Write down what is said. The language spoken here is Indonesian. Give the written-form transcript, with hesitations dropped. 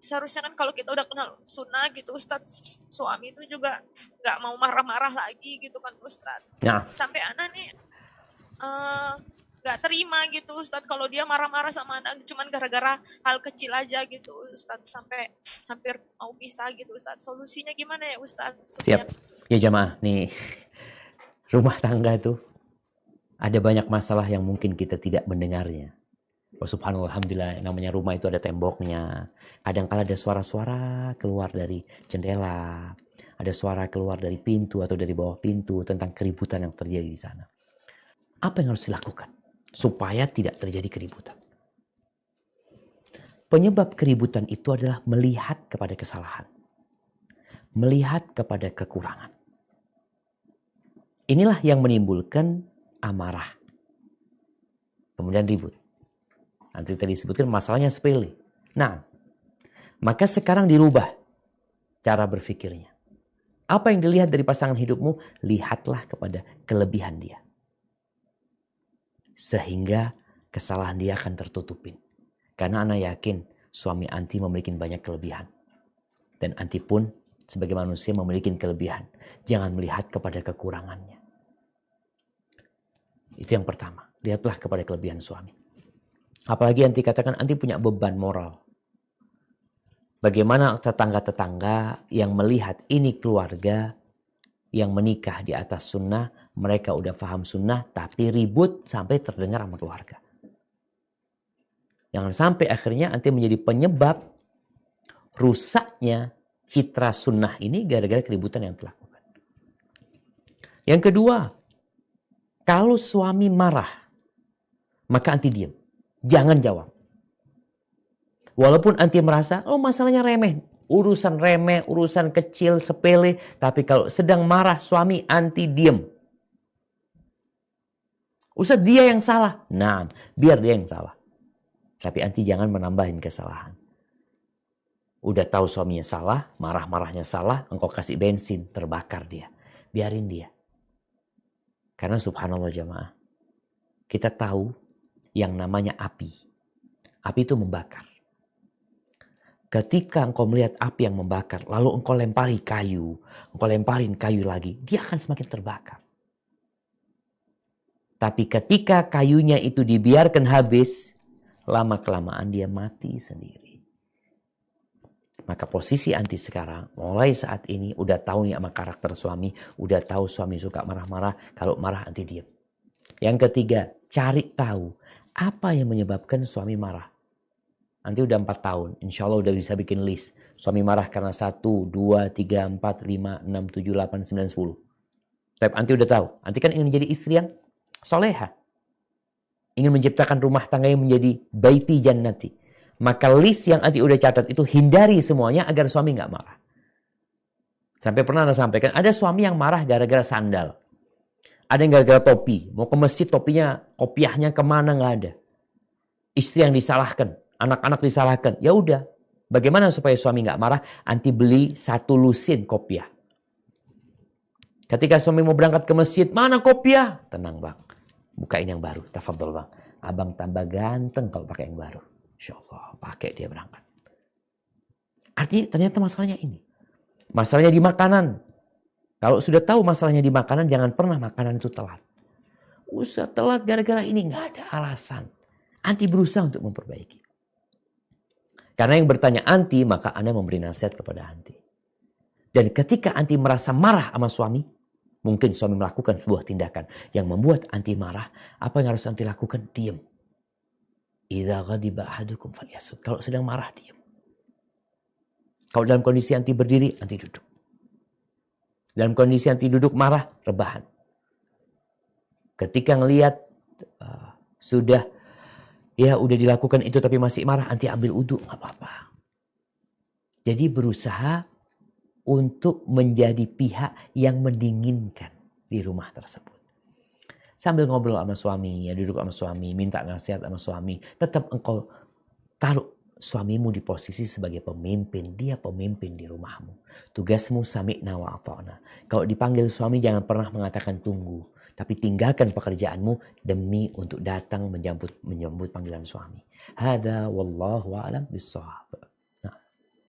seharusnya kan kalau kita udah kenal sunnah gitu Ustadz, suami itu juga nggak mau marah-marah lagi gitu kan Ustadz. Nah, Sampai anak nih nggak terima gitu Ustadz kalau dia marah-marah sama anak cuman gara-gara hal kecil aja gitu Ustadz, sampai hampir mau pisah gitu Ustadz. Solusinya gimana ya Ustadz? siap. Ya jamaah, nih rumah tangga tuh ada banyak masalah yang mungkin kita tidak mendengarnya. Oh, subhanallah, alhamdulillah, namanya rumah itu ada temboknya. Kadang-kala ada suara-suara keluar dari jendela, ada suara keluar dari pintu atau dari bawah pintu tentang keributan yang terjadi di sana. Apa yang harus dilakukan supaya tidak terjadi keributan? Penyebab keributan itu adalah melihat kepada kesalahan, melihat kepada kekurangan. Inilah yang menimbulkan amarah, kemudian ribut. Nanti tadi disebutkan masalahnya sepele. Nah, maka sekarang dirubah cara berpikirnya. Apa yang dilihat dari pasangan hidupmu, lihatlah kepada kelebihan dia. Sehingga kesalahan dia akan tertutupin. Karena Ana yakin suami anti memiliki banyak kelebihan. Dan anti pun sebagai manusia memiliki kelebihan. Jangan melihat kepada kekurangannya. Itu yang pertama. Lihatlah kepada kelebihan suami. Apalagi anti katakan anti punya beban moral. Bagaimana tetangga-tetangga yang melihat ini keluarga yang menikah di atas sunnah, mereka udah paham sunnah, tapi ribut sampai terdengar sama keluarga. Jangan sampai akhirnya anti menjadi penyebab rusaknya citra sunnah ini gara-gara keributan yang dilakukan. Yang kedua, kalau suami marah, maka anti diam. Jangan jawab. Walaupun anti merasa, oh masalahnya remeh. Remeh, urusan kecil, sepele. Tapi kalau sedang marah suami, anti diam. Ustaz dia yang salah. Nah, biar dia yang salah. Tapi anti jangan menambahin kesalahan. Udah tahu suaminya salah, marah-marahnya salah, engkau kasih bensin, terbakar dia. Biarin dia. Karena subhanallah jamaah, kita tahu yang namanya api. Api itu membakar. Ketika engkau melihat api yang membakar, lalu engkau lempari kayu, engkau lemparin kayu lagi, dia akan semakin terbakar. Tapi ketika kayunya itu dibiarkan habis, lama-kelamaan dia mati sendiri. Maka posisi anti sekarang, mulai saat ini udah tahu nih sama karakter suami, udah tahu suami suka marah-marah, kalau marah anti diam. Yang ketiga, cari tahu apa yang menyebabkan suami marah. Nanti udah 4 tahun, insya Allah udah bisa bikin list. Suami marah karena 1, 2, 3, 4, 5, 6, 7, 8, 9, 10. Tapi anti udah tahu. Anti kan ingin menjadi istri yang soleha. Ingin menciptakan rumah tangga yang menjadi baiti jannati. Maka list yang anti udah catat itu hindari semuanya agar suami gak marah. Sampai pernah Anda sampaikan, ada suami yang marah gara-gara sandal. Ada yang gara-gara topi. Mau ke masjid topinya, kopiahnya kemana gak ada. Istri yang disalahkan. Anak-anak disalahkan. Ya udah. Bagaimana supaya suami nggak marah? Anti beli 1 lusin kopiah. Ketika suami mau berangkat ke masjid, mana kopiah? Tenang bang. Bukain yang baru. Tafadhol bang. Abang tambah ganteng kalau pakai yang baru. Insya Allah. Pakai dia berangkat. Artinya ternyata masalahnya ini. Masalahnya di makanan. Kalau sudah tahu masalahnya di makanan, jangan pernah makanan itu telat. Usah telat gara-gara ini. Nggak ada alasan. Anti berusaha untuk memperbaiki. Karena yang bertanya anti, maka Anda memberi nasihat kepada anti. Dan ketika anti merasa marah sama suami, mungkin suami melakukan sebuah tindakan yang membuat anti marah, apa yang harus anti lakukan? Diam. Idza ghadiba ahadukum falyasut. Kalau sedang marah, diam. Kalau dalam kondisi anti berdiri, anti duduk. Dalam kondisi anti duduk marah, rebahan. Ketika ngelihat udah dilakukan itu tapi masih marah, anti ambil udhu, nggak apa-apa. Jadi berusaha untuk menjadi pihak yang mendinginkan di rumah tersebut. Sambil ngobrol sama suami, ya duduk sama suami, minta nasihat sama suami. Tetap engkau taruh suamimu di posisi sebagai pemimpin. Dia pemimpin di rumahmu. Tugasmu sami'na wa ata'na. Kalau dipanggil suami jangan pernah mengatakan tunggu. Tapi tinggalkan pekerjaanmu demi untuk datang menyambut panggilan suami. Hada wallahu a'lam bissawab.